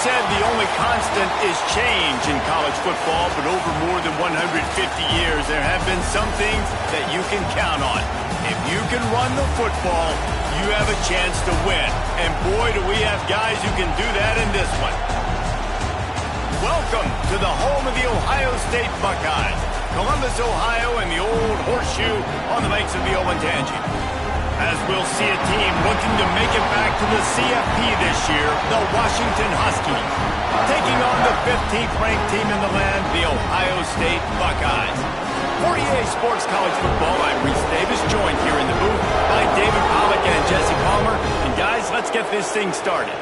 said the only constant is change in college football, but over more than 150 years, there have been some things that you can count on. If you can run the football, you have a chance to win. And boy, do we have guys who can do that in this one. Welcome to the home of the Ohio State Buckeyes. Columbus, Ohio, and the old horseshoe on the banks of the Olentangy. As we'll see a team looking to make it back to the CFP this year, the Washington Huskies, taking on the 15th ranked team in the land, the Ohio State Buckeyes. For EA Sports College Football, I'm Reese Davis, joined here in the booth by David Pollack and Jesse Palmer. And guys, let's get this thing started.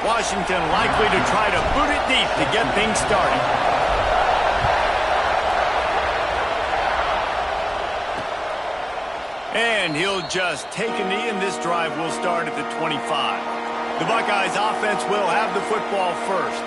Washington likely to try to boot it deep to get things started. And he'll just take a knee, and this drive will start at the 25. The Buckeyes offense will have the football first.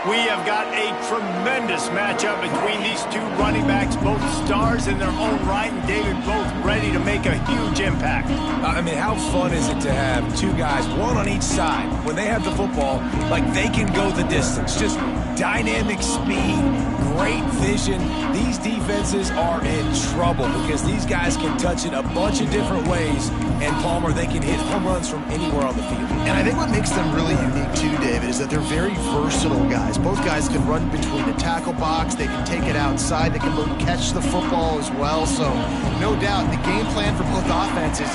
We have got a tremendous matchup between these two running backs, both stars in their own right, and David, both ready to make a huge impact. I mean, how fun is it to have two guys, one on each side, when they have the football, like they can go the distance. Just dynamic speed, great vision. These defenses are in trouble because these guys can touch it a bunch of different ways, and Palmer, they can hit home runs from anywhere on the field. And I think what makes them really unique too, David, is that they're very versatile guys. Both guys can run between the tackle box, they can take it outside, they can both catch the football as well. So no doubt the game plan for both offenses,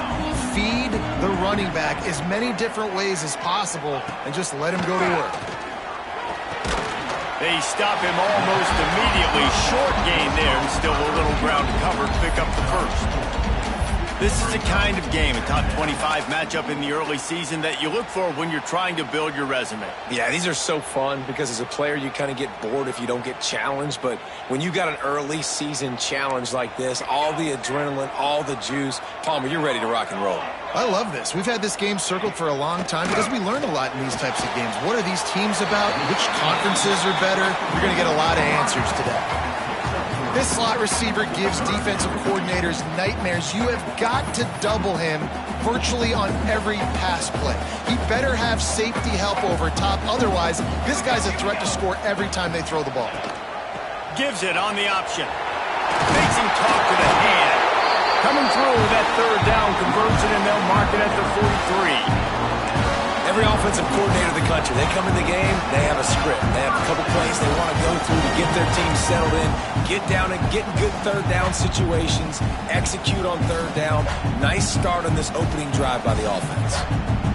feed the running back as many different ways as possible and just let him go to work. They stop him almost immediately. Short gain there, and still a little ground to cover to pick up the first. This is the kind of game, a top 25 matchup in the early season, that you look for when you're trying to build your resume. Yeah, these are so fun because as a player, you kind of get bored if you don't get challenged. But when you got an early season challenge like this, all the adrenaline, all the juice, Palmer, you're ready to rock and roll. I love this. We've had this game circled for a long time because we learn a lot in these types of games. What are these teams about? Which conferences are better? You're going to get a lot of answers today. This slot receiver gives defensive coordinators nightmares. You have got to double him virtually on every pass play. He better have safety help over top. Otherwise, this guy's a threat to score every time they throw the ball. Gives it on the option. Makes him talk to the hand. Coming through with that third down conversion, and they'll mark it at the 43. Every offensive coordinator in the country, they come in the game, they have a script. They have a couple plays they want to go through to get their team settled in, get down and get in good third down situations, execute on third down. Nice start on this opening drive by the offense.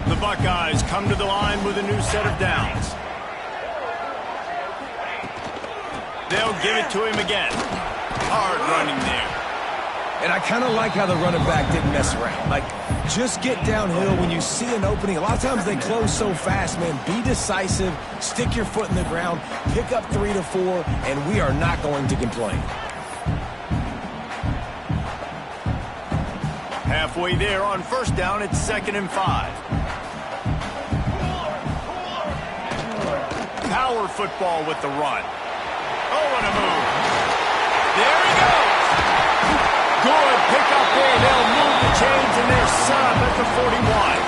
The Buckeyes come to the line with a new set of downs. They'll give it to him again. Hard running there. And I kind of like how the running back didn't mess around. Like, just get downhill when you see an opening. A lot of times they close so fast, man. Be decisive, stick your foot in the ground, pick up 3 to 4, and we are not going to complain. Halfway there on first down, it's 2nd and 5. Power football with the run. Oh, what a move. There he goes. Good pickup there. They'll move the chains, and they're set up at the 41.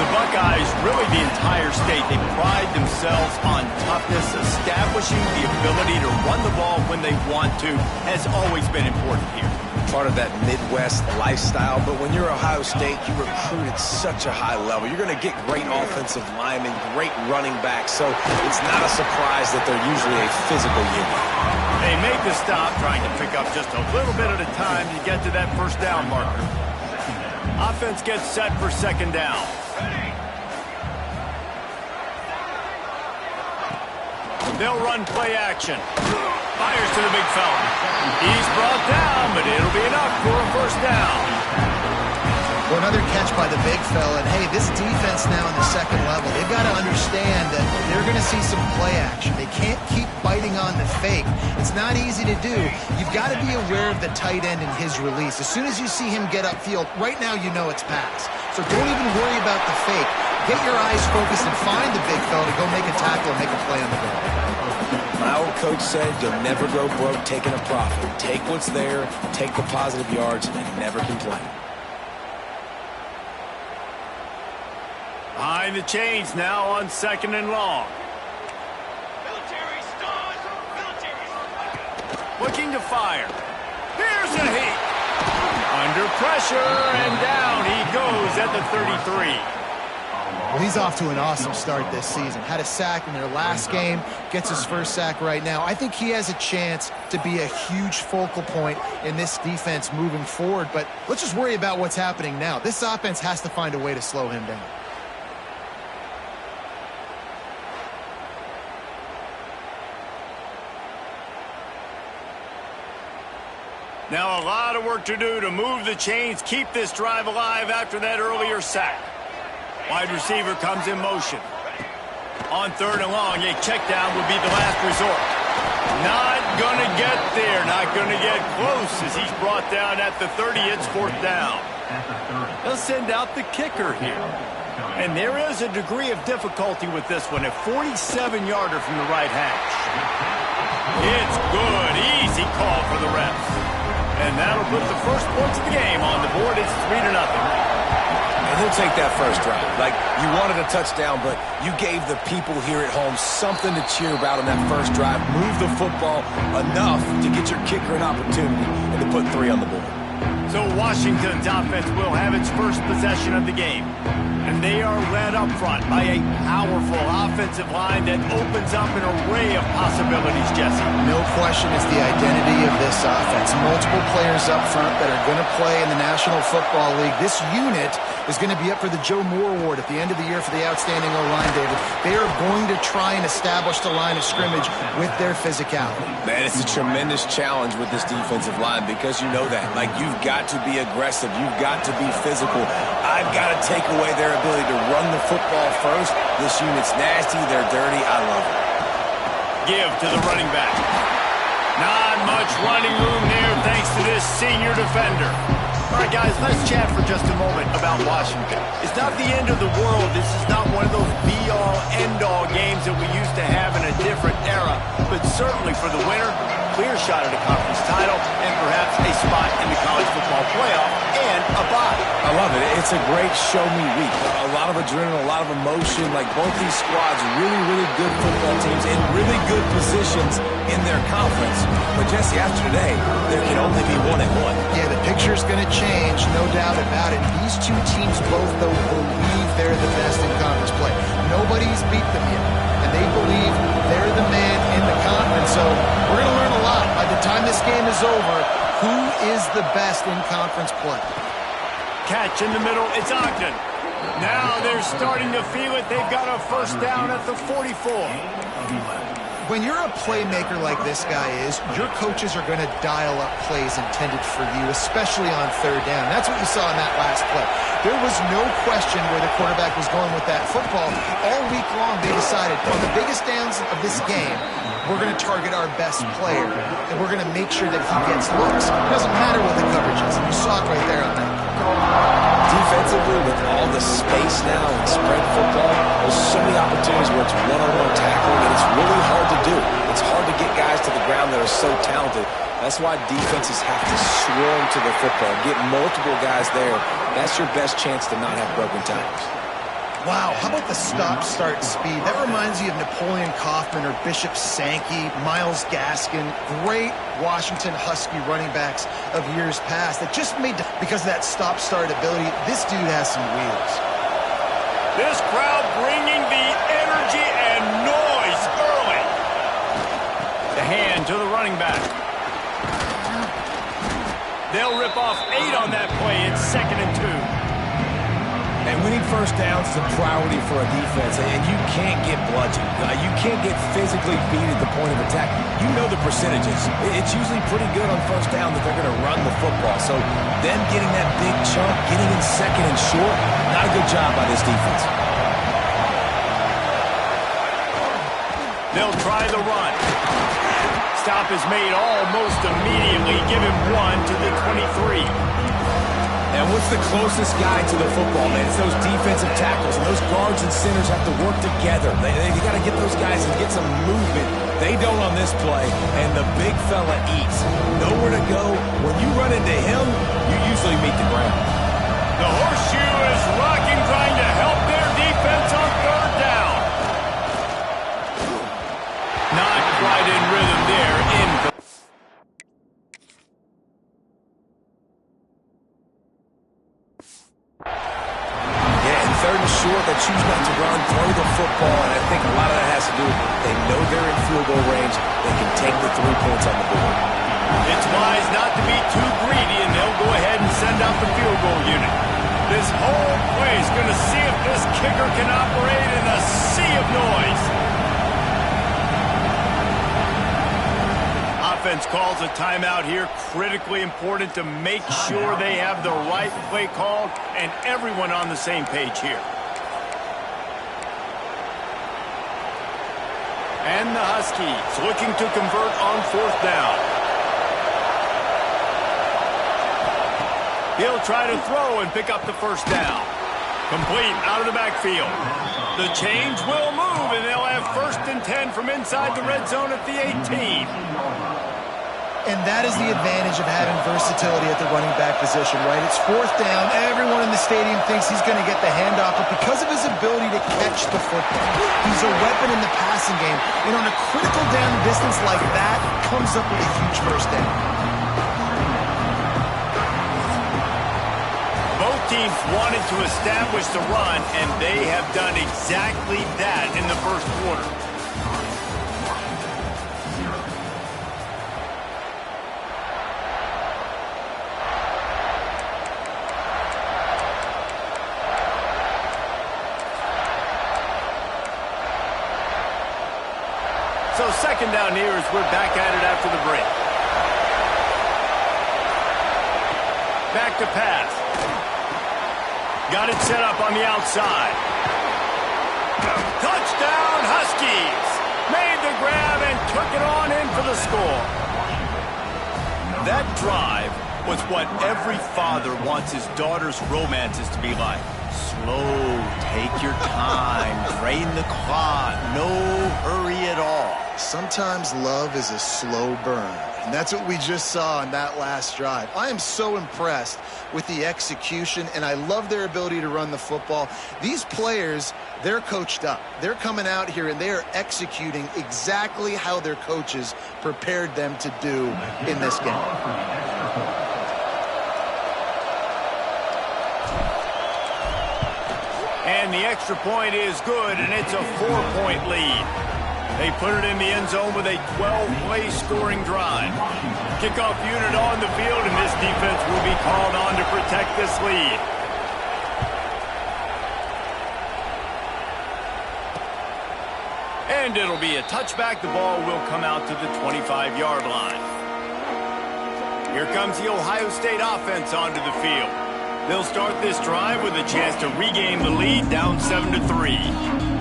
The Buckeyes, really the entire state, they pride themselves on toughness. Establishing the ability to run the ball when they want to has always been important here. Part of that Midwest lifestyle, but when you're Ohio State, you recruit at such a high level. You're going to get great offensive linemen, great running backs, so it's not a surprise that they're usually a physical unit. They make the stop, trying to pick up just a little bit at a time to get to that first down marker. Offense gets set for 2nd down. They'll run play action. Fires to the big fella. He's brought down, but it'll be enough for a first down. Well, another catch by the big fella. And, hey, this defense now in the second level, they've got to understand that they're going to see some play action. They can't keep biting on the fake. It's not easy to do. You've got to be aware of the tight end and his release. As soon as you see him get upfield, right now you know it's pass. So don't even worry about the fake. Get your eyes focused and find the big fella to go make a tackle and make a play on the ball. My old coach said you'll never grow broke taking a profit. Take what's there, take the positive yards, and never complain. Behind the chains now on 2nd and long. Looking to fire. Here's a heat. Under pressure, and down he goes at the 33. Well, he's off to an awesome start this season. Had a sack in their last game, gets his first sack right now. I think he has a chance to be a huge focal point in this defense moving forward, but let's just worry about what's happening now. This offense has to find a way to slow him down. Now a lot of work to do to move the chains, keep this drive alive after that earlier sack. Wide receiver comes in motion. On 3rd and long, a check down would be the last resort. Not going to get there, not going to get close as he's brought down at the 30. It's 4th down. They'll send out the kicker here. And there is a degree of difficulty with this one, a 47-yarder from the right hash. It's good, easy call for the refs. And that'll put the first points of the game on the board. It's 3-0. And he'll take that first drive. Like, you wanted a touchdown, but you gave the people here at home something to cheer about on that first drive. Move the football enough to get your kicker an opportunity and to put 3 on the board. So Washington's offense will have its first possession of the game. And they are led up front by a powerful offensive line that opens up an array of possibilities, Jesse. No question it's the identity of this offense. Multiple players up front that are going to play in the National Football League. This unit is going to be up for the Joe Moore Award at the end of the year for the outstanding O-line, David. They are going to try and establish the line of scrimmage with their physicality. Man, it's a tremendous challenge with this defensive line because you know that. Like, you've got to be aggressive. You've got to be physical. I've got to take away their ability to run the football first. This unit's nasty. They're dirty. I love it. Give to the running back. Not much running room there thanks to this senior defender. All right, guys, let's chat for just a moment about Washington. It's not the end of the world. This is not one of those be-all, end-all games that we used to have in a different era. But certainly for the winner, clear shot at a conference title and perhaps a spot in the college football playoff and a bye. I love it. It's a great show-me week. A lot of adrenaline, a lot of emotion. Like, both these squads, really, really good football teams in really good positions in their conference. But, Jesse, after today, there can only be 1-1. Yeah, the picture's going to change, no doubt about it. These two teams both, though, believe they're the best in conference play. Nobody's beat them yet, and they believe they're the man in the conference. So we're going to learn a lot. By the time this game is over, who is the best in conference play? Catch in the middle, it's Ogden. Now they're starting to feel it. They've got a first down at the 44. When you're a playmaker like this guy is, your coaches are going to dial up plays intended for you, especially on 3rd down. That's what you saw in that last play. There was no question where the quarterback was going with that football. All week long, they decided on the biggest downs of this game, we're going to target our best player, and we're going to make sure that he gets looks. It doesn't matter what the coverage is. You saw it right there on that. Defensively, with all the space now and spread football, there's so many opportunities where it's one-on-one tackling, and it's really hard to do. It's hard to get guys to the ground that are so talented. That's why defenses have to swarm to the football, get multiple guys there. That's your best chance to not have broken tackles. Wow, how about the stop-start speed? That reminds you of Napoleon Kaufman or Bishop Sankey, Myles Gaskin, great Washington Husky running backs of years past that just made, because of that stop-start ability, this dude has some wheels. This crowd bringing the energy and noise early. The hand to the running back. They'll rip off 8 on that play. It's 2nd and 2. And winning first downs is a priority for a defense, and you can't get bludgeoned. You can't get physically beat at the point of attack. You know the percentages. It's usually pretty good on first down that they're going to run the football. So them getting that big chunk, getting in 2nd and short, not a good job by this defense. They'll try the run. Stop is made almost immediately. Give him 1 to the 23. And what's the closest guy to the football, man? It's those defensive tackles. And those guards and centers have to work together. They got to get those guys and get some movement They don't on this play, and the big fella eats. Nowhere to go. When you run into him, you usually meet the ground. The horseshoe is rocking, trying to help their defense on third down. Not quite in rhythm there. Third and short, they choose not to run, throw the football, and I think a lot of that has to do with they know they're in field goal range. They can take the 3 points on the board. It's wise not to be too greedy, and they'll go ahead and send out the field goal unit. This whole play is going to see if this kicker can operate in a sea of noise. Offense calls a timeout here. Critically important to make sure they have the right play called and everyone on the same page here. And the Huskies looking to convert on fourth down. He'll try to throw and pick up the first down. Complete out of the backfield. The change will move, and they'll have 1st and 10 from inside the red zone at the 18. And that is the advantage of having versatility at the running back position, right? It's fourth down. Everyone in the stadium thinks he's going to get the handoff, but because of his ability to catch the football, he's a weapon in the passing game. And on a critical down distance like that, comes up with a huge first down. Both teams wanted to establish the run, and they have done exactly that in the first quarter. So 2nd down here as we're back at it after the break. Back to pass. Got it set up on the outside. Touchdown, Huskies! Made the grab and took it on in for the score. That drive was what every father wants his daughter's romances to be like. Slow, take your time, drain the clock, no hurry at all. Sometimes love is a slow burn, and that's what we just saw on that last drive. I am so impressed with the execution, and I love their ability to run the football. These players, they're coached up. They're coming out here, and they are executing exactly how their coaches prepared them to do in this game. And the extra point is good, and it's a 4-point lead. They put it in the end zone with a 12-play scoring drive. Kickoff unit on the field, and this defense will be called on to protect this lead. And it'll be a touchback. The ball will come out to the 25-yard line. Here comes the Ohio State offense onto the field. They'll start this drive with a chance to regain the lead, down 7-3.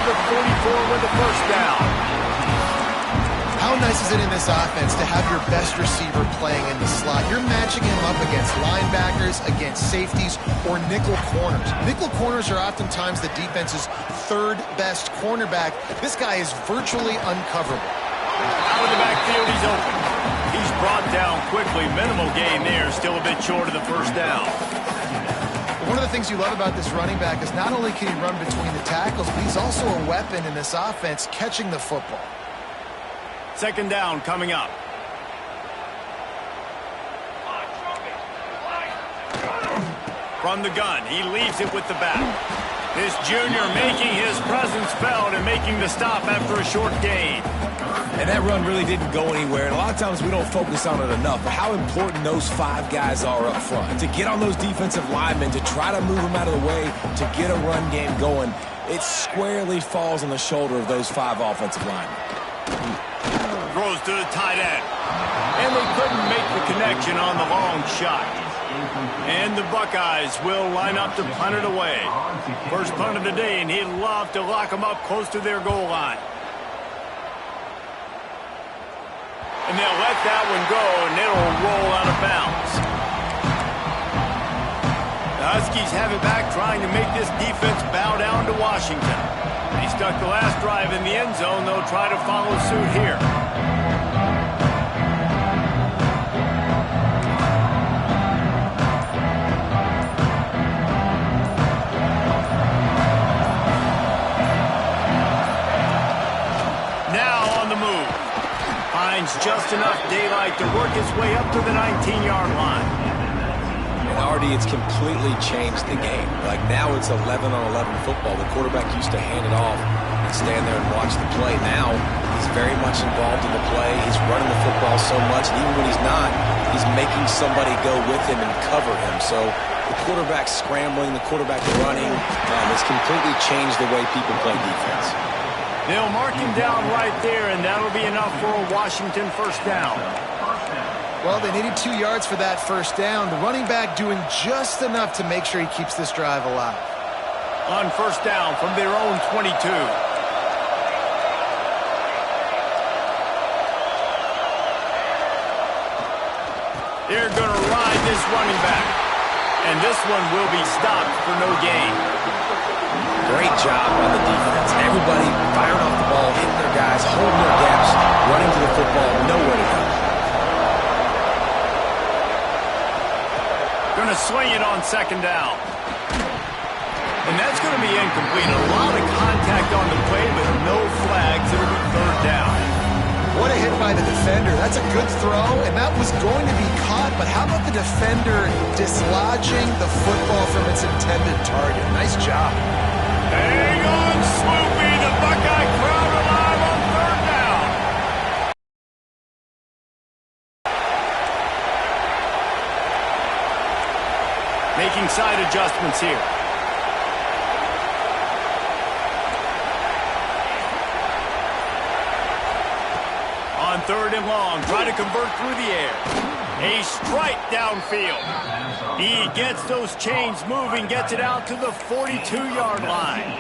The 44 with the first down. How nice is it in this offense to have your best receiver playing in the slot? You're matching him up against linebackers, against safeties, or nickel corners. Nickel corners are oftentimes the defense's 3rd best cornerback. This guy is virtually uncoverable. Out of the backfield, he's open. He's brought down quickly. Minimal gain there, still a bit short of the first down. One of the things you love about this running back is not only can he run between the tackles, but he's also a weapon in this offense catching the football. 2nd down coming up. From the gun, he leaves it with the back. This junior making his presence felt and making the stop after a short gain. And that run really didn't go anywhere. And a lot of times we don't focus on it enough, but how important those 5 guys are up front. To get on those defensive linemen, to try to move them out of the way, to get a run game going, it squarely falls on the shoulder of those 5 offensive linemen. Throws to the tight end. And they couldn't make the connection on the long shot. And the Buckeyes will line up to punt it away. First punt of the day, and he'd love to lock them up close to their goal line. And they'll let that one go, and it'll roll out of bounds. The Huskies have it back, trying to make this defense bow down to Washington. They stuck the last drive in the end zone. They'll try to follow suit here. Just enough daylight to work his way up to the 19-yard line. And Artie, it's completely changed the game. Like now it's 11-on-11 football. The quarterback used to hand it off and stand there and watch the play. Now he's very much involved in the play. He's running the football so much, and even when he's not, he's making somebody go with him and cover him. So the quarterback scrambling, the quarterback running has completely changed the way people play defense. They'll mark him down right there, and that'll be enough for a Washington first down. Well, they needed 2 yards for that first down. The running back doing just enough to make sure he keeps this drive alive. On first down from their own 22. They're going to ride this running back. And this one will be stopped for no gain. Great job on the defense. Everybody firing off the ball, hitting their guys, holding their gaps, running to the football, nowhere to go. Going to swing it on second down. And that's going to be incomplete. A lot of contact on the play, but no flags. It'll be third down. What a hit by the defender. That's a good throw, and that was going to be caught, but how about the defender dislodging the football from its intended target? Nice job. Hang on, Swoopy. The Buckeye crowd alive on third down. Making side adjustments here. On third and long, try to convert through the air. A strike downfield. He gets those chains moving, gets it out to the 42-yard line.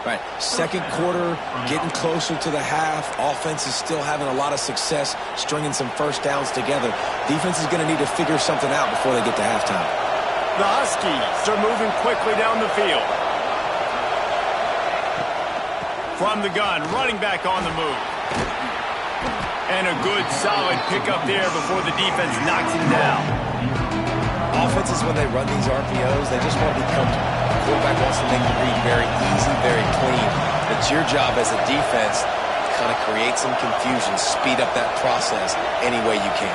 Right, second quarter, getting closer to the half. Offense is still having a lot of success stringing some first downs together. Defense is going to need to figure something out before they get to halftime. The Huskies are moving quickly down the field. From the gun, running back on the move. And a good, solid pickup there before the defense knocks him down. Offenses, when they run these RPOs, they just want to be comfortable. The quarterback wants to make the read very easy, very clean. It's your job as a defense to kind of create some confusion, speed up that process any way you can.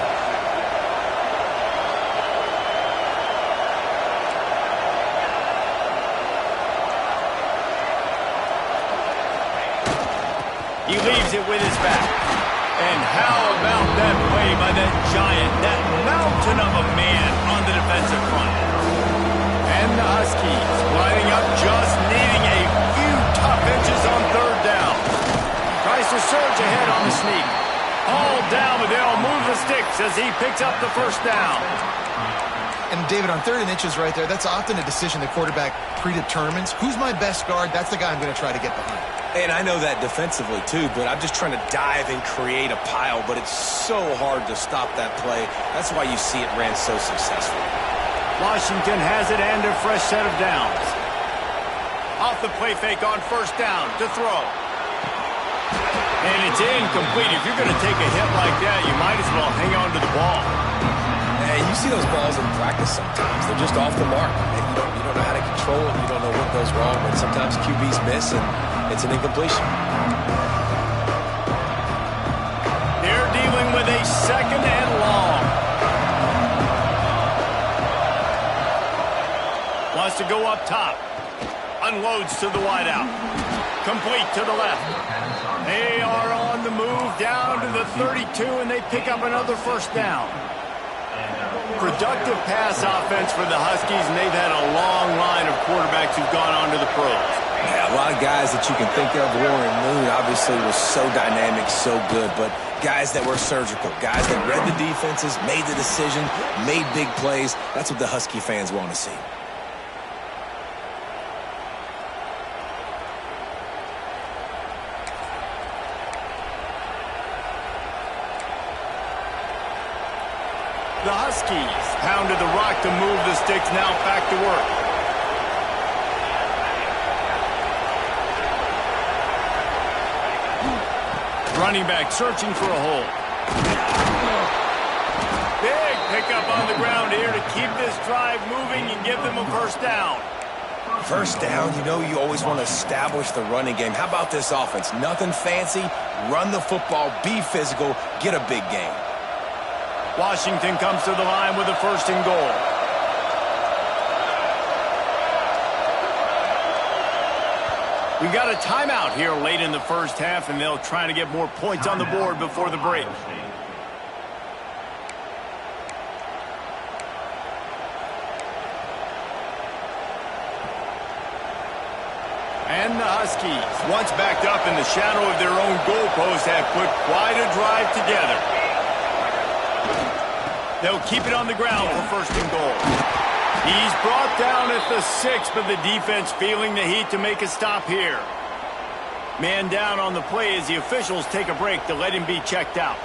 He leaves it with his back. And how about that play by that giant, that mountain of a man on the defensive front? And the Huskies lining up, just needing a few tough inches on third down. Tries to surge ahead on the sneak. All down, but they'll move the sticks as he picks up the first down. And David, on third and inches right there, that's often a decision the quarterback predetermines. Who's my best guard? That's the guy I'm going to try to get behind. And I know that defensively, too, but I'm just trying to dive and create a pile, but it's so hard to stop that play. That's why you see it ran so successful. Washington has it and a fresh set of downs. Off the play fake on first down to throw. And it's incomplete. If you're going to take a hit like that, you might as well hang on to the ball. And you see those balls in practice sometimes. They're just off the mark. And you don't know how to control it. You don't know what goes wrong, but sometimes QBs miss, and it's an incompletion. They're dealing with a second and long. Wants to go up top. Unloads to the wideout. Complete to the left. They are on the move down to the 32, and they pick up another first down. Productive pass offense for the Huskies, and they've had a long line of quarterbacks who've gone on to the pros. Yeah, a lot of guys that you can think of. Warren Moon obviously was so dynamic, so good, but guys that were surgical, guys that read the defenses, made the decision, made big plays. That's what the Husky fans want to see. The Huskies pounded the rock to move the sticks, now back to work. Running back searching for a hole. Big pickup on the ground here to keep this drive moving and give them a first down. First down, you know you always want to establish the running game. How about this offense? Nothing fancy. Run the football, be physical, get a big gain. Washington comes to the line with a first and goal. We've got a timeout here late in the first half, and they'll try to get more points on the board before the break. And the Huskies, once backed up in the shadow of their own goalpost, have put quite a drive together. They'll keep it on the ground for first and goal. He's brought down at the 6, but the defense feeling the heat to make a stop here. Man down on the play as the officials take a break to let him be checked out.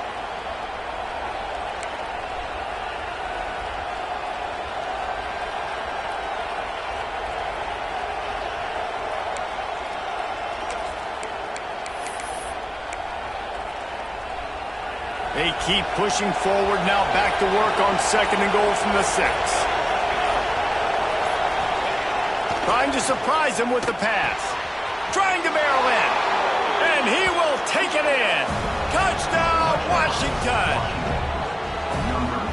They keep pushing forward, now back to work on second and goal from the 6. Trying to surprise him with the pass. Trying to barrel in. And he will take it in. Touchdown, Washington.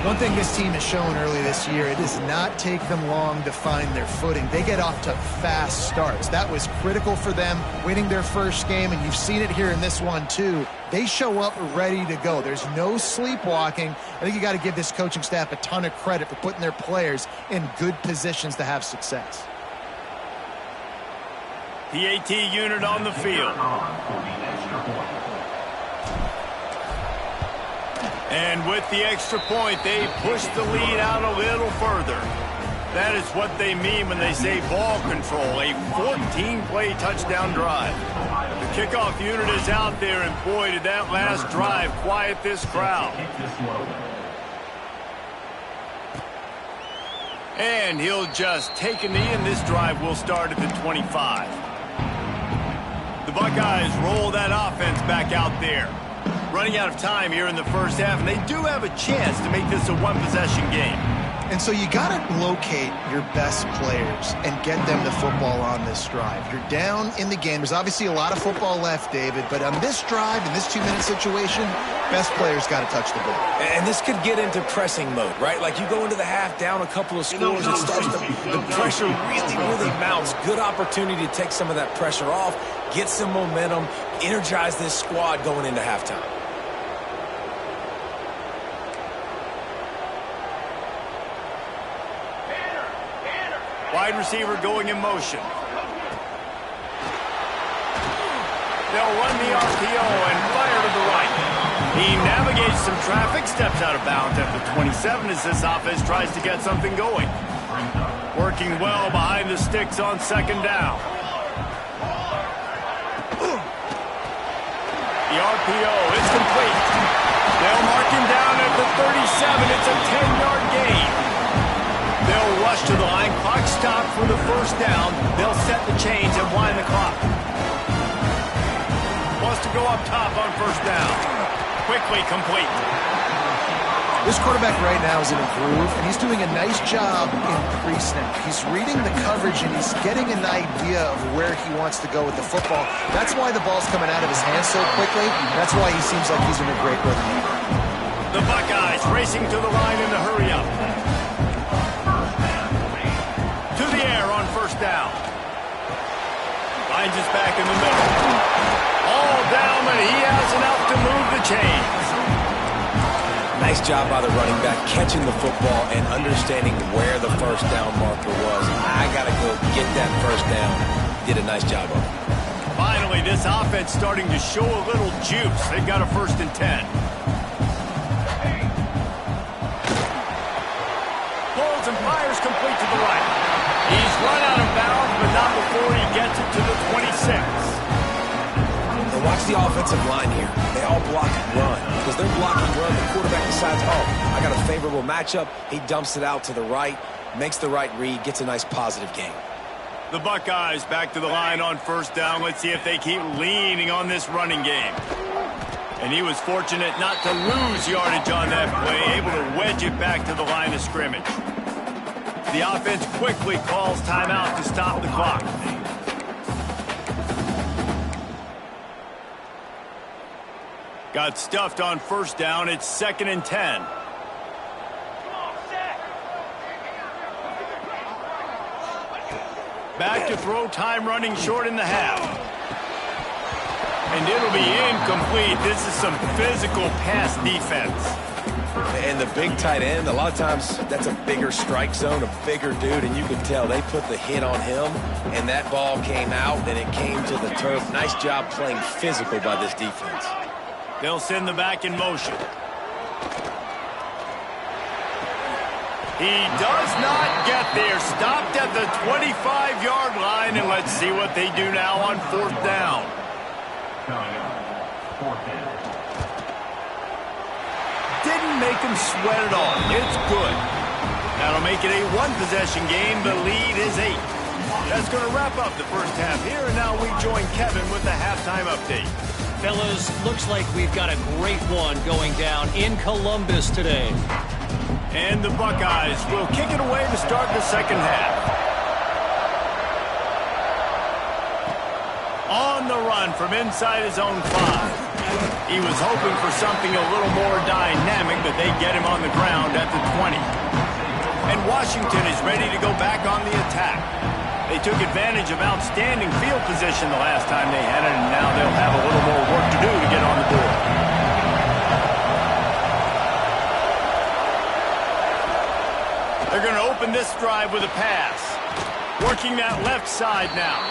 One thing this team has shown early this year, it does not take them long to find their footing. They get off to fast starts. That was critical for them, winning their first game, and you've seen it here in this one too. They show up ready to go. There's no sleepwalking. I think you got to give this coaching staff a ton of credit for putting their players in good positions to have success. PAT unit on the field. And with the extra point, they push the lead out a little further. That is what they mean when they say ball control, a 14-play touchdown drive. The kickoff unit is out there, and boy, did that last drive quiet this crowd. And he'll just take a knee, and this drive will start at the 25. The Buckeyes roll that offense back out there. Running out of time here in the first half, and they do have a chance to make this a one-possession game. And so you got to locate your best players and get them the football on this drive. You're down in the game. There's obviously a lot of football left, David, but on this drive, in this 2-minute situation, best players got to touch the ball. And this could get into pressing mode, right? Like you go into the half down a couple of scores, it starts the pressure really mounts. Good opportunity to take some of that pressure off, get some momentum, energize this squad going into halftime. Wide receiver going in motion. They'll run the RPO and fire to the right. He navigates some traffic, steps out of bounds at the 27 as this offense tries to get something going. Working well behind the sticks on second down. The RPO is complete. They'll mark him down at the 37. It's a 10-yard gain. They'll rush to the line. Clock stop for the first down. They'll set the chains and wind the clock. Wants to go up top on first down. Quickly complete. This quarterback right now is in a groove, and he's doing a nice job in pre-snap. He's reading the coverage, and he's getting an idea of where he wants to go with the football. That's why the ball's coming out of his hands so quickly. That's why he seems like he's in a great rhythm. The Buckeyes racing to the line in the hurry-up. To the air on first down. Finds us back in the middle. All down, but he has enough to move the chains. Nice job by the running back, catching the football and understanding where the first down marker was. I got to go get that first down. Did a nice job of it. Finally, this offense starting to show a little juice. They've got a 1st and 10. Pulls and fires complete to the right. He's run out of bounds, but not before he gets it to the 26. And watch the offensive line here. They all block and run. Because they're blocking run, the quarterback decides, oh, I got to favorable matchup, he dumps it out to the right, makes the right read, gets a nice positive gain. The Buckeyes back to the line on first down. Let's see if they keep leaning on this running game. And he was fortunate not to lose yardage on that play, able to wedge it back to the line of scrimmage. The offense quickly calls timeout to stop the clock. Got stuffed on first down. It's 2nd and 10. Back to throw, time running short in the half. And it'll be incomplete. This is some physical pass defense. And the big tight end, a lot of times that's a bigger strike zone, a bigger dude, and you can tell they put the hit on him, and that ball came out, and it came to the turf. Nice job playing physical by this defense. They'll send the back in motion. He does not get there. Stopped at the 25-yard line, and let's see what they do now on fourth down. Didn't make him sweat at all. It's good. That'll make it a one-possession game. The lead is 8. That's going to wrap up the first half here, and now we join Kevin with the halftime update. Fellas, looks like we've got a great one going down in Columbus today. And the Buckeyes will kick it away to start the second half. On the run from inside his own 5. He was hoping for something a little more dynamic, but they get him on the ground at the 20. And Washington is ready to go back on the attack. They took advantage of outstanding field position the last time they had it, and now they'll have a little more work to do to get on the board. They're going to open this drive with a pass. Working that left side now.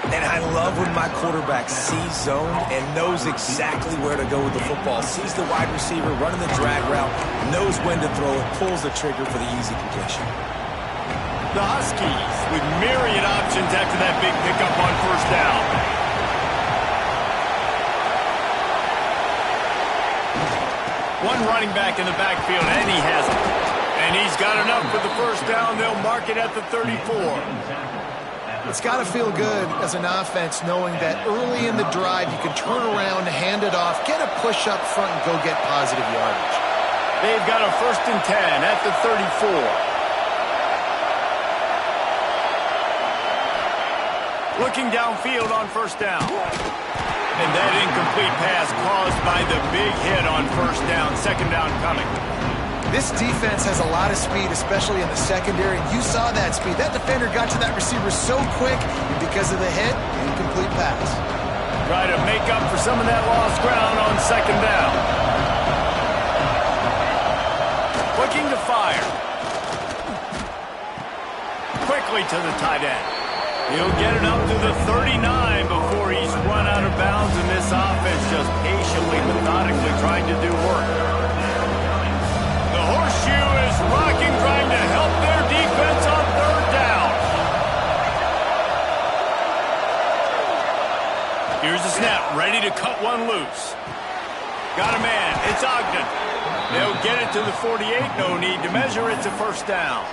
And I love when my quarterback sees zone and knows exactly where to go with the football. Sees the wide receiver running the drag route, knows when to throw it, pulls the trigger for the easy completion. The Huskies with myriad options after that big pickup on first down. One running back in the backfield, and he has it. And he's got enough for the first down. They'll mark it at the 34. It's got to feel good as an offense knowing that early in the drive you can turn around, hand it off, get a push up front, and go get positive yardage. They've got a 1st and 10 at the 34. Looking downfield on first down. And that incomplete pass caused by the big hit on first down. Second down coming. This defense has a lot of speed, especially in the secondary. You saw that speed. That defender got to that receiver so quick, and because of the hit, incomplete pass. Try to make up for some of that lost ground on second down. Looking to fire. Quickly to the tight end. He'll get it up to the 39 before he's run out of bounds, and this offense just patiently, methodically trying to do work. The horseshoe is rocking, trying to help their defense on third down. Here's the snap, ready to cut one loose. Got a man, it's Ogden. They'll get it to the 48, no need to measure, it's a first down.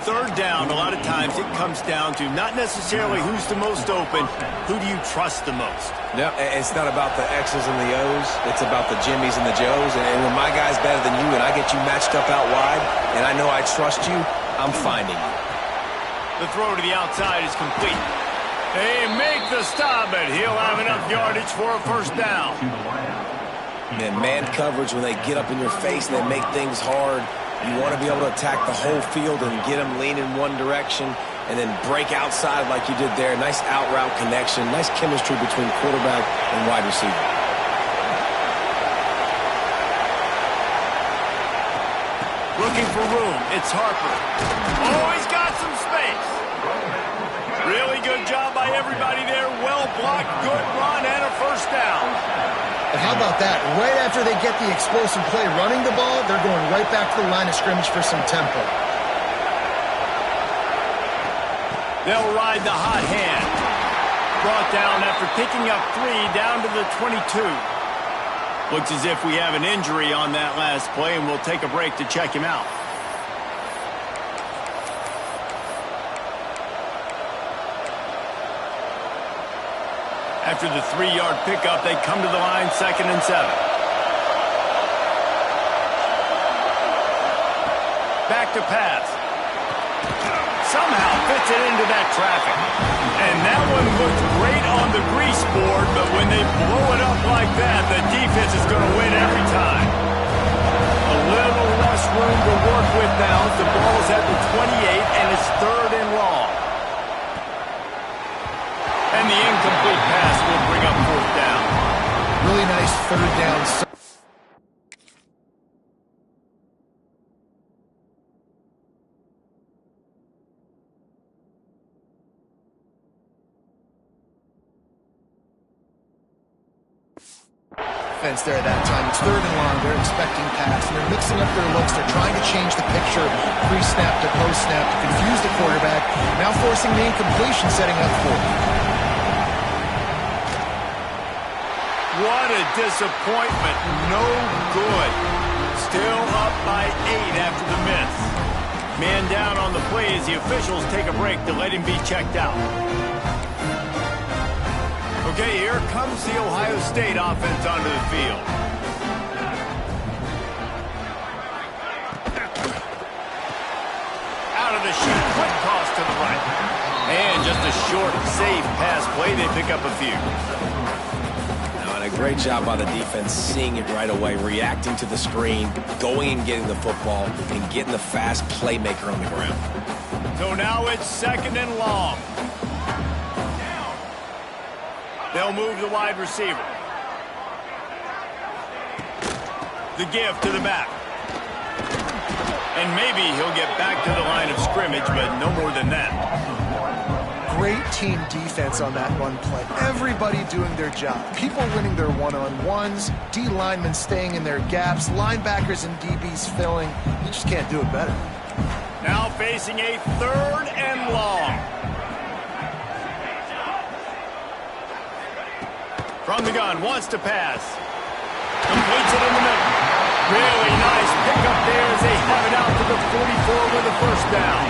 Third down, a lot of times it comes down to not necessarily who's the most open, who do you trust the most? No, it's not about the X's and the O's. It's about the Jimmies and the Joes. And when my guy's better than you and I get you matched up out wide and I know I trust you, I'm finding you. The throw to the outside is complete. They make the stop, but he'll have enough yardage for a first down. Man coverage, when they get up in your face and they make things hard, you want to be able to attack the whole field and get them lean in one direction and then break outside like you did there. Nice out route connection, nice chemistry between quarterback and wide receiver. Looking for room, it's Harper. Oh, he's got some space. Really good job by everybody there. Well blocked, good run, and a first down. And how about that? Right after they get the explosive play running the ball, they're going right back to the line of scrimmage for some tempo. They'll ride the hot hand. Brought down after picking up 3 down to the 22. Looks as if we have an injury on that last play, and we'll take a break to check him out. After the 3-yard pickup, they come to the line, 2nd and 7. Back to pass. Somehow fits it into that traffic. And that one looked great on the grease board, but when they blow it up like that, the defense is going to win every time. A little less room to work with now. The ball's at the 28, and it's 3rd and long. And the incomplete pass will bring up 4th down. Really nice 3rd down. Defense there at that time. It's 3rd and long. They're expecting pass, and they're mixing up their looks. They're trying to change the picture pre-snap to post-snap to confuse the quarterback, now forcing the incompletion, setting up for it. What a disappointment. No good. Still up by 8 after the miss. Man down on the play as the officials take a break to let him be checked out. Okay, here comes the Ohio State offense onto the field. Out of the chute, quick toss to the right. And just a short, safe pass play. They pick up a few. And a great job by the defense seeing it right away, reacting to the screen, going and getting the football, and getting the fast playmaker on the ground. So now it's 2nd and long. They'll move the wide receiver. The give to the back. And maybe he'll get back to the line of scrimmage, but no more than that. Great team defense on that run play. Everybody doing their job. People winning their one-on-ones, D linemen staying in their gaps, linebackers and DBs filling. You just can't do it better. Now facing a 3rd and long. From the gun, wants to pass. Completes it in the middle. Really nice pickup there as they have it out to the 44 with a 1st down.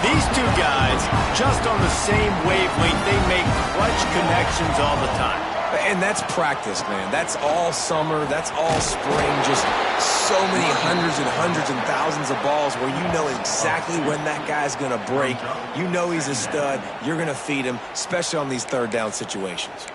These two guys, just on the same wavelength, they make clutch connections all the time. And that's practice, man. That's all summer. That's all spring. Just so many hundreds and thousands of balls where you know exactly when that guy's going to break. You know he's a stud. You're going to feed him, especially on these 3rd down situations.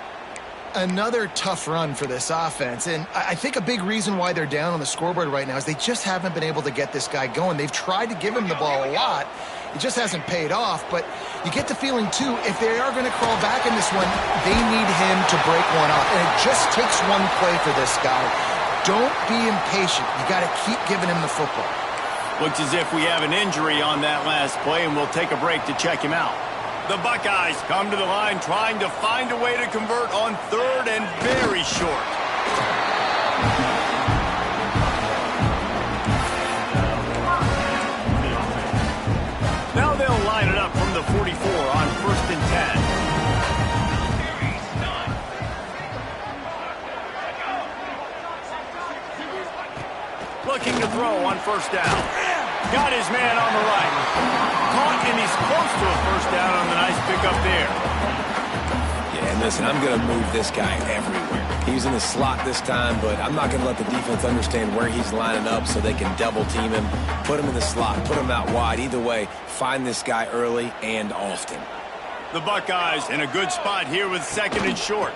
Another tough run for this offense, and I think a big reason why they're down on the scoreboard right now is they just haven't been able to get this guy going. They've tried to give him the ball a lot. It just hasn't paid off, but you get the feeling, too, if they are going to crawl back in this one, they need him to break one off, and it just takes one play for this guy. Don't be impatient. You got to keep giving him the football. Looks as if we have an injury on that last play, and we'll take a break to check him out. The Buckeyes come to the line trying to find a way to convert on 3rd and very short. Now they'll line it up from the 44 on 1st and 10. Looking to throw on 1st down. Got his man on the right. Caught, and he's close to a 1st down on the nice pickup there. Yeah, and listen, I'm going to move this guy everywhere. He's in the slot this time, but I'm not going to let the defense understand where he's lining up so they can double team him, put him in the slot, put him out wide. Either way, find this guy early and often. The Buckeyes in a good spot here with 2nd and short.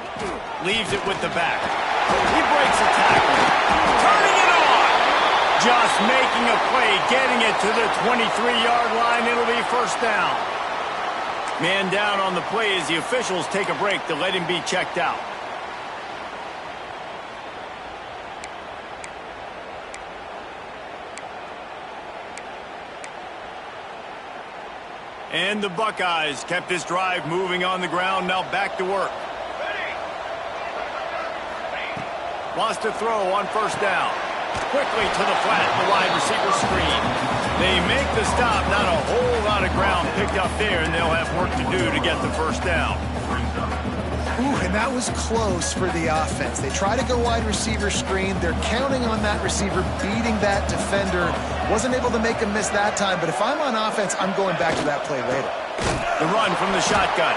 Leaves it with the back. He breaks a tackle. Turning it on. Just making a play, getting it to the 23-yard line. It'll be 1st down. Man down on the play as the officials take a break to let him be checked out. And the Buckeyes kept this drive moving on the ground. Now back to work. Wants to throw on 1st down. Quickly to the flat, the wide receiver screen. They make the stop. Not a whole lot of ground picked up there, and they'll have work to do to get the 1st down. Ooh, and that was close for the offense. They try to go wide receiver screen. They're counting on that receiver beating that defender. Wasn't able to make him miss that time, but if I'm on offense, I'm going back to that play later. The run from the shotgun.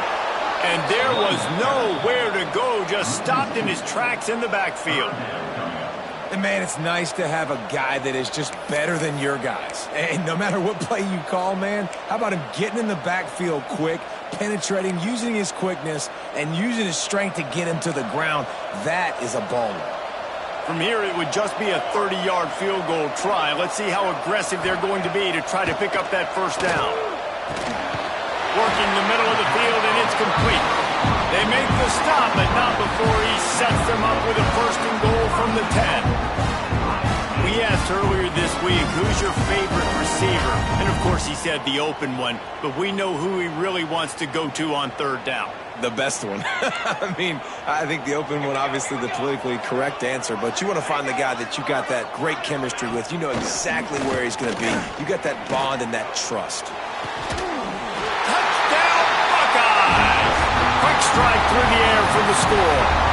And there was nowhere to go, just stopped in his tracks in the backfield. And, man, it's nice to have a guy that is just better than your guys. And no matter what play you call, man, how about him getting in the backfield quick, penetrating, using his quickness, and using his strength to get him to the ground? That is a baller. From here, it would just be a 30-yard field goal try. Let's see how aggressive they're going to be to try to pick up that first down. Working the middle of the field, and it's complete. They make the stop, but not before he sets them up with a first and goal from the 10. We asked earlier this week, who's your favorite receiver? And, of course, he said the open one, but we know who he really wants to go to on third down. The best one. I mean, I think the open one, obviously the politically correct answer, but you want to find the guy that you got that great chemistry with. You know exactly where he's going to be. You got that bond and that trust. Touchdown, Buckeyes! Quick strike through the air for the score.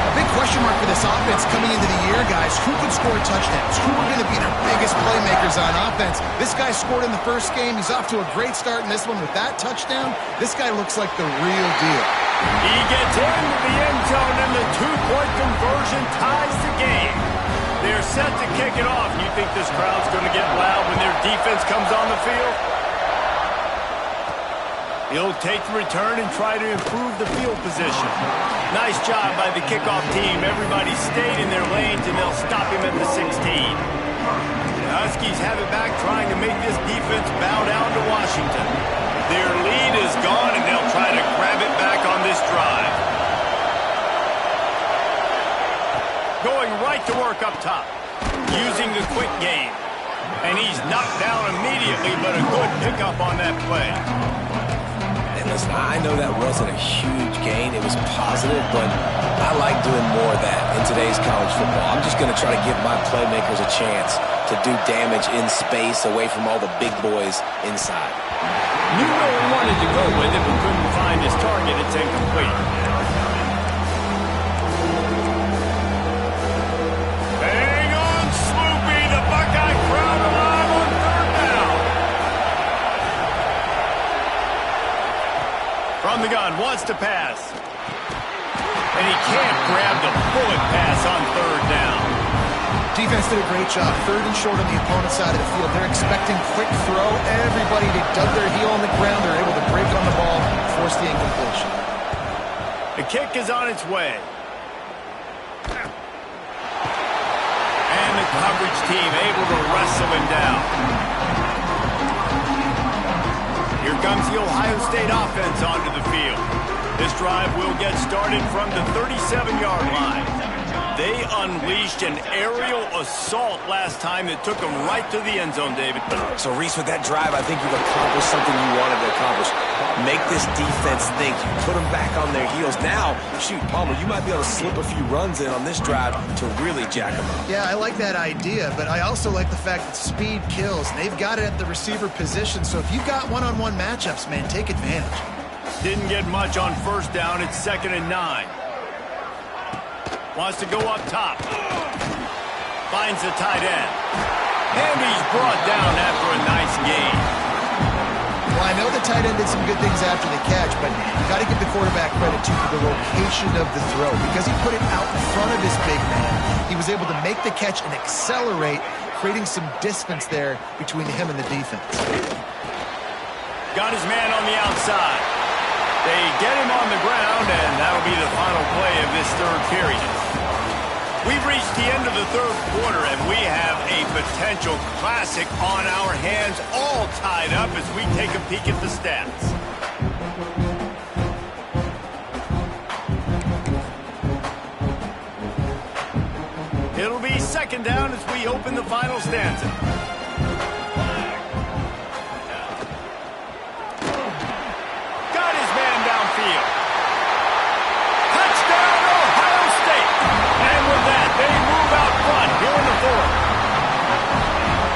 A big question mark for this offense coming into the year, guys. Who could score touchdowns? Who are going to be their biggest playmakers on offense? This guy scored in the first game. He's off to a great start in this one with that touchdown. This guy looks like the real deal. He gets into the end zone, and the two-point conversion ties the game. They're set to kick it off. You think this crowd's going to get loud when their defense comes on the field? He'll take the return and try to improve the field position. Nice job by the kickoff team. Everybody stayed in their lanes, and they'll stop him at the 16. The Huskies have it back, trying to make this defense bow down to Washington. Their lead is gone, and they'll try to grab it back on this drive. Going right to work up top, using the quick game. And he's knocked down immediately, but a good pickup on that play. Listen, I know that wasn't a huge gain. It was positive, but I like doing more of that in today's college football. I'm just going to try to give my playmakers a chance to do damage in space away from all the big boys inside. Knew where he wanted to go with it, but couldn't find his target. It's incomplete. Hang on, Sloopy. The Buckeye crowd alive on third down. From the gun, wants to pass. And he can't grab the bullet pass on third down. Defense did a great job. Third and short on the opponent's side of the field. They're expecting quick throw. Everybody, they dug their heel on the ground. They're able to break on the ball, force the incompletion. The kick is on its way. And the coverage team able to wrestle him down. Here comes the Ohio State offense onto the field. This drive will get started from the 37-yard line. They unleashed an aerial assault last time that took them right to the end zone, David. So, Reese, with that drive, I think you've accomplished something you wanted to accomplish. Make this defense think. You put them back on their heels. Now, shoot, Palmer, you might be able to slip a few runs in on this drive to really jack them up. Yeah, I like that idea, but I also like the fact that speed kills. And they've got it at the receiver position, so if you've got one-on-one matchups, man, take advantage. Didn't get much on first down. It's 2nd and 9. Wants to go up top. Finds the tight end. And he's brought down after a nice gain. Well, I know the tight end did some good things after the catch, but you got to give the quarterback credit, too, for the location of the throw. Because he put it out in front of his big man, he was able to make the catch and accelerate, creating some distance there between him and the defense. Got his man on the outside. They get him on the ground, and that'll be the final play of this third period. We've reached the end of the third quarter, and we have a potential classic on our hands, all tied up as we take a peek at the stats. It'll be 2nd down as we open the final stanza.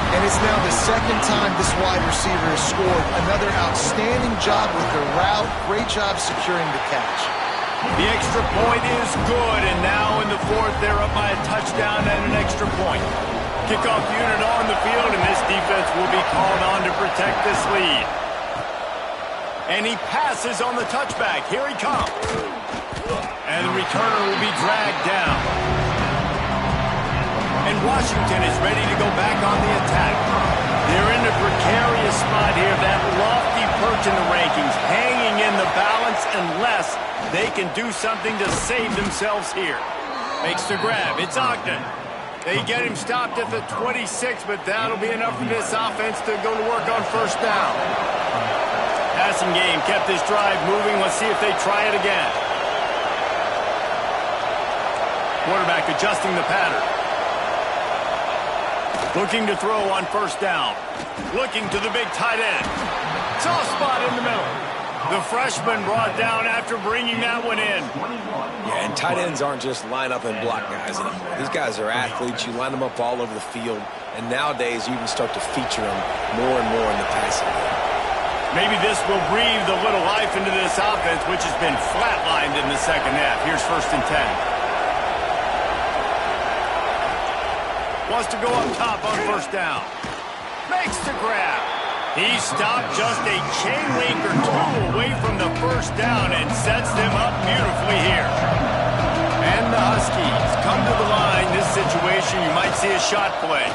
And it's now the 2nd time this wide receiver has scored. Another outstanding job with the route. Great job securing the catch. The extra point is good, and now in the fourth, they're up by a touchdown and an extra point. Kickoff unit on the field, and this defense will be called on to protect this lead. And he passes on the touchback. Here he comes. And the returner will be dragged down. And Washington is ready to go back on the attack. They're in a precarious spot here, that lofty perch in the rankings, hanging in the balance unless they can do something to save themselves here. Makes the grab. It's Ogden. They get him stopped at the 26, but that'll be enough for this offense to go to work on first down. Passing game kept this drive moving. Let's see if they try it again. Quarterback adjusting the pattern. Looking to throw on first down. Looking to the big tight end. Soft spot in the middle. The freshman brought down after bringing that one in. Yeah, and tight ends aren't just line up and block guys anymore. These guys are athletes. You line them up all over the field. And nowadays, you can start to feature them more and more in the passing game. Maybe this will breathe a little life into this offense, which has been flatlined in the second half. Here's 1st and 10. Wants to go up top on first down. Makes the grab. He stopped just a chain link or two away from the first down and sets them up beautifully here. And the Huskies come to the line. This situation, you might see a shot play.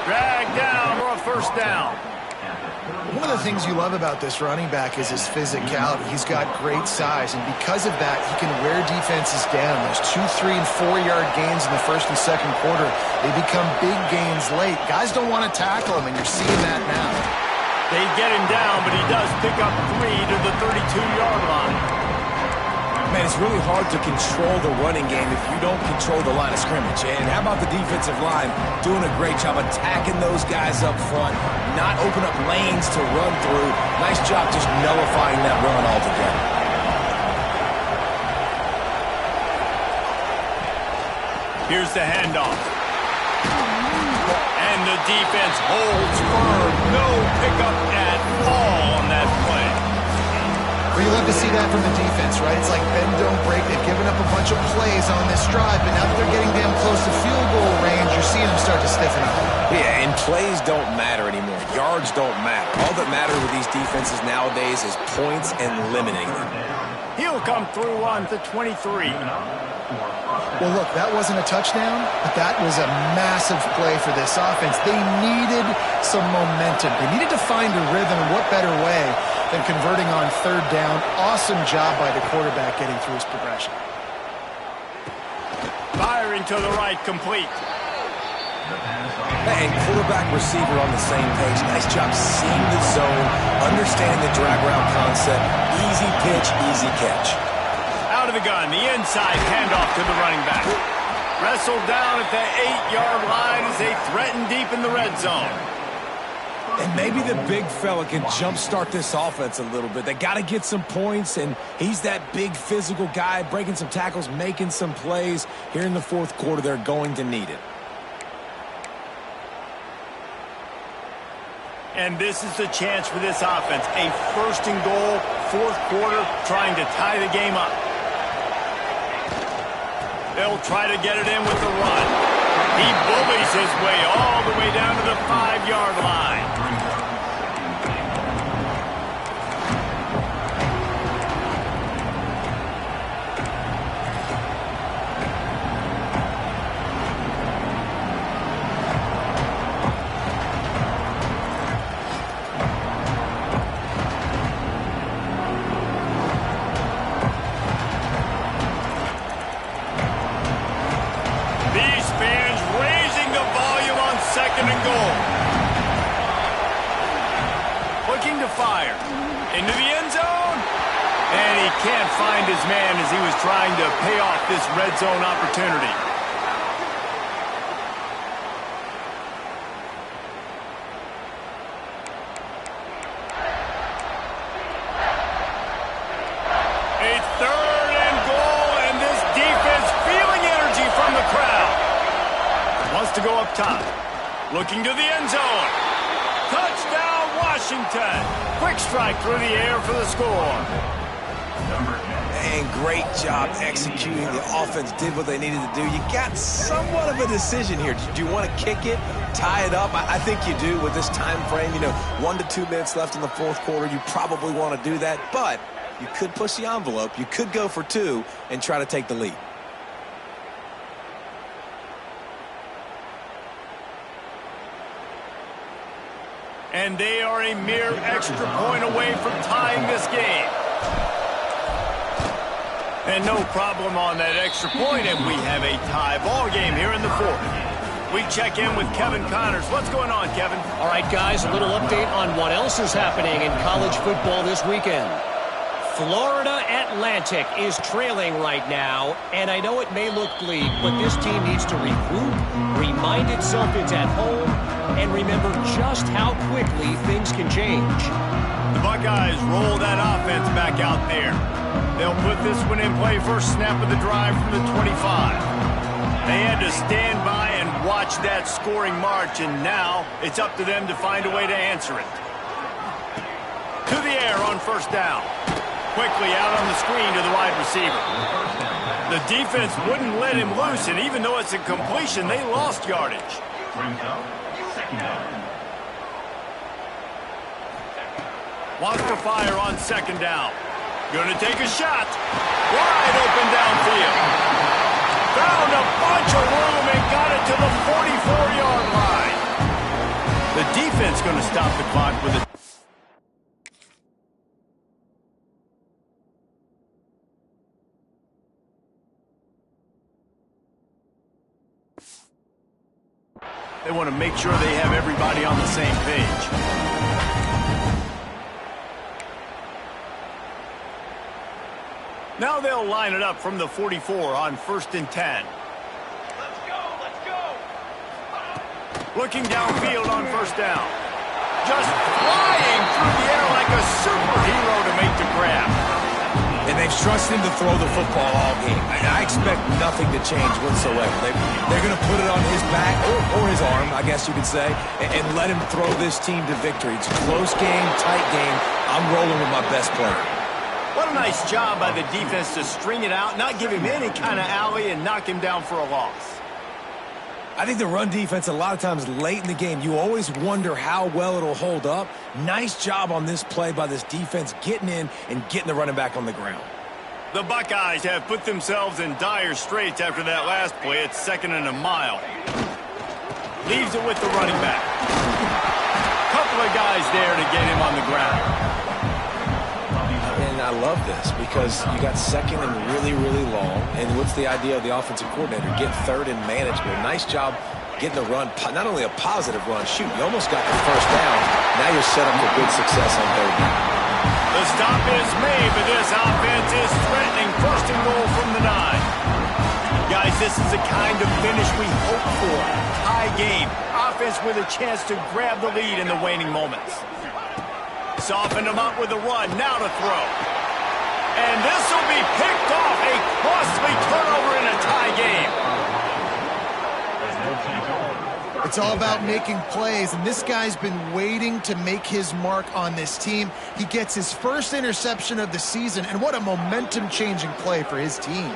Drag down for a first down. One of the things you love about this running back is his physicality. He's got great size, and because of that, he can wear defenses down. Those 2, 3, and 4-yard gains in the first and second quarter, they become big gains late. Guys don't want to tackle him, and you're seeing that now. They get him down, but he does pick up 3 to the 32-yard line. Man, it's really hard to control the running game if you don't control the line of scrimmage. And how about the defensive line doing a great job attacking those guys up front, not open up lanes to run through. Nice job just nullifying that run altogether. Here's the handoff. And the defense holds firm. No pickup at all on that play. Well, you love to see that from the defense, right? It's like bend, don't break. They've given up a bunch of plays on this drive, but now that they're getting damn close to field goal range, you're seeing them start to stiffen up. Yeah, and plays don't matter anymore. Yards don't matter. All that matters with these defenses nowadays is points and limiting them. He'll come through on the 23. Well, look, that wasn't a touchdown, but that was a massive play for this offense. They needed some momentum. They needed to find a rhythm, and what better way than converting on third down. Awesome job by the quarterback getting through his progression. Firing to the right, complete. And quarterback receiver on the same page. Nice job seeing the zone, understanding the drag route concept. Easy pitch, easy catch. Out of the gun, the inside handoff to the running back. Wrestled down at the 8-yard line as they threaten deep in the red zone. And maybe the big fella can jumpstart this offense a little bit. They got to get some points, and he's that big physical guy, breaking some tackles, making some plays. Here in the fourth quarter, they're going to need it. And this is the chance for this offense. A 1st and goal, fourth quarter, trying to tie the game up. They'll try to get it in with the run. He bullies his way all the way down to the 5-yard line. Second and goal. Looking to fire. Into the end zone. And he can't find his man as he was trying to pay off this red zone opportunity. A 3rd and goal, and this defense feeling energy from the crowd. Wants to go up top. Looking to the end zone. Touchdown, Washington. Quick strike through the air for the score. and great job executing. The offense did what they needed to do. You got somewhat of a decision here. Do you want to kick it, tie it up? I think you do with this time frame. 1 to 2 minutes left in the fourth quarter. You probably want to do that, but you could push the envelope. You could go for 2 and try to take the lead. And they are a mere extra point away from tying this game. And no problem on that extra point, and we have a tie ball game here in the fourth. We check in with Kevin Connors. What's going on, Kevin? All right, guys, a little update on what else is happening in college football this weekend. Florida Atlantic is trailing right now, and I know it may look bleak, but this team needs to regroup, remind itself it's at home, and remember just how quickly things can change. The Buckeyes roll that offense back out there. They'll put this one in play first snap of the drive from the 25. They had to stand by and watch that scoring march, and now it's up to them to find a way to answer it. To the air on first down. Quickly out on the screen to the wide receiver. The defense wouldn't let him loose, and even though it's a completion, they lost yardage. Wants for fire on second down. Going to take a shot. Wide open downfield. Found a bunch of room and got it to the 44-yard line. The defense going to stop the clock with a They want to make sure they have everybody on the same page. Now they'll line it up from the 44 on 1st and 10. Let's go, let's go. Looking downfield on first down. Just flying through the air like a superhero to make the grab. And they've trusted him to throw the football all game. I expect nothing to change whatsoever. They're going to put it on his back, or his arm, I guess you could say, and let him throw this team to victory. It's a close game, tight game. I'm rolling with my best player. What a nice job by the defense to string it out, not give him any kind of alley, and knock him down for a loss. I think the run defense, a lot of times late in the game, you always wonder how well it'll hold up. Nice job on this play by this defense getting in and getting the running back on the ground. The Buckeyes have put themselves in dire straits after that last play. It's 2nd and a mile. Leaves it with the running back. Couple of guys there to get him on the ground. And I love this because you got 2nd and really, really long. And what's the idea of the offensive coordinator? Get 3rd and manageable. Nice job getting the run. Not only a positive run, shoot, you almost got the first down. Now you're set up for good success on 3rd down. The stop is made, but this offense is threatening 1st and goal from the 9. Guys, this is the kind of finish we hope for. High game. Offense with a chance to grab the lead in the waning moments. Softened him up with a run. Now to throw. And this will be picked off. A costly turnover in a tie game. It's all about making plays, and this guy's been waiting to make his mark on this team. He gets his first interception of the season, and what a momentum-changing play for his team.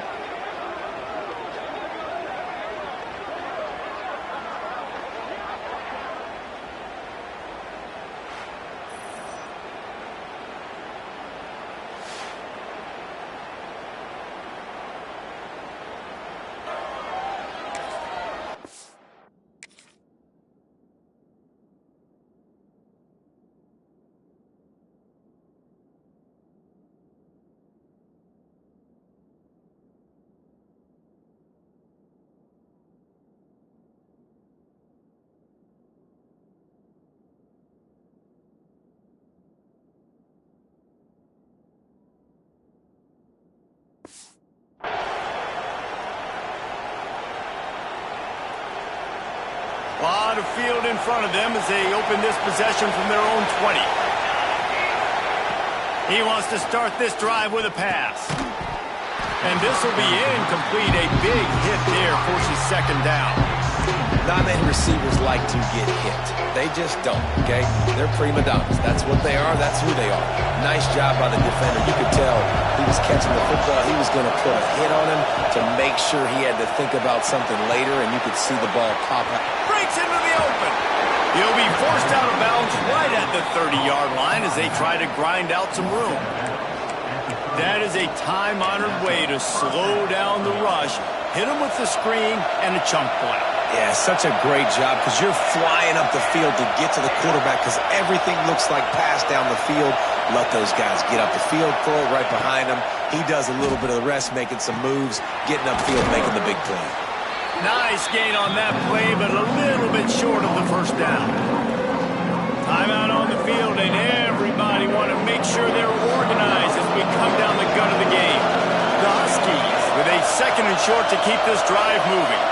A lot of field in front of them as they open this possession from their own 20. He wants to start this drive with a pass. And this will be incomplete. A big hit there forces 2nd down. Dynamic receivers like to get hit. They just don't, okay? They're prima donnas. That's what they are. That's who they are. Nice job by the defender. You could tell he was catching the football. He was going to put a hit on him to make sure he had to think about something later, and you could see the ball pop out. Breaks into the open. He'll be forced out of bounds right at the 30-yard line as they try to grind out some room. That is a time-honored way to slow down the rush, hit him with the screen, and a chunk play. Yeah, such a great job because you're flying up the field to get to the quarterback because everything looks like pass down the field. Let those guys get up the field, throw it right behind him. He does a little bit of the rest, making some moves, getting upfield, making the big play. Nice gain on that play, but a little bit short of the first down. Timeout on the field, and everybody want to make sure they're organized as we come down the gut of the game. The Huskies with a 2nd and short to keep this drive moving.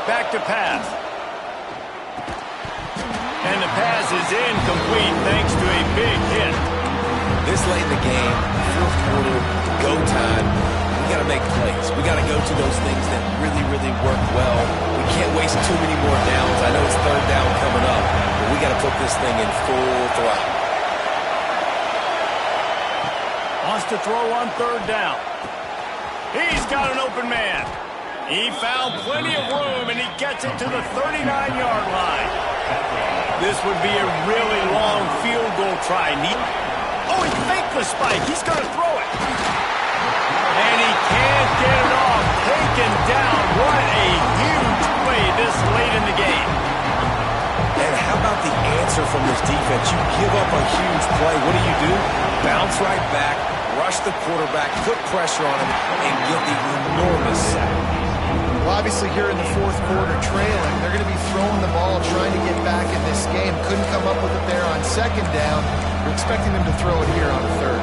Back to pass. And the pass is incomplete thanks to a big hit. This late in the game, 4th quarter, go time. We got to make plays. We got to go to those things that really, really work well. We can't waste too many more downs. I know it's 3rd down coming up, but we got to put this thing in full throttle. Wants to throw on 3rd down. He's got an open man. He found plenty of room, and he gets it to the 39-yard line. This would be a really long field goal try. Oh, he faked the spike. He's going to throw it. And he can't get it off. Taken down. What a huge play this late in the game. And how about the answer from this defense? You give up a huge play. What do? Bounce right back, rush the quarterback, put pressure on him, and get the enormous sack. Well, obviously here in the 4th quarter trailing, they're going to be throwing the ball, trying to get back in this game. Couldn't come up with it there on 2nd down. We're expecting them to throw it here on 3rd.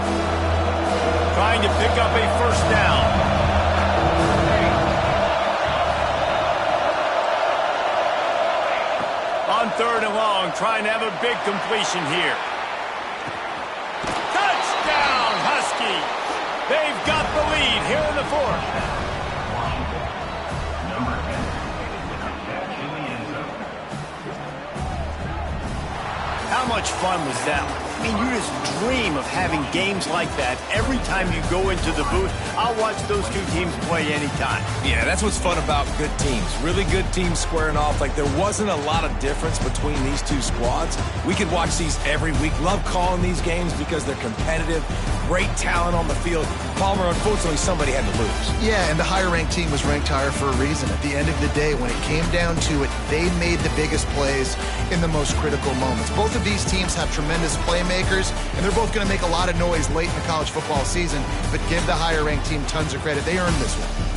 Trying to pick up a 1st down. On 3rd and long, trying to have a big completion here. Touchdown, Husky! They've got the lead here in the 4th. How much fun was that one? I mean, you just dream of having games like that every time you go into the booth. I'll watch those two teams play anytime. Yeah, that's what's fun about good teams. Really good teams squaring off. Like, there wasn't a lot of difference between these two squads. We could watch these every week. Love calling these games because they're competitive. Great talent on the field. Palmer, unfortunately, somebody had to lose. Yeah, and the higher-ranked team was ranked higher for a reason. At the end of the day, when it came down to it, they made the biggest plays in the most critical moments. Both of these teams have tremendous playmakers, and they're both going to make a lot of noise late in the college football season, but give the higher-ranked team tons of credit. They earned this one.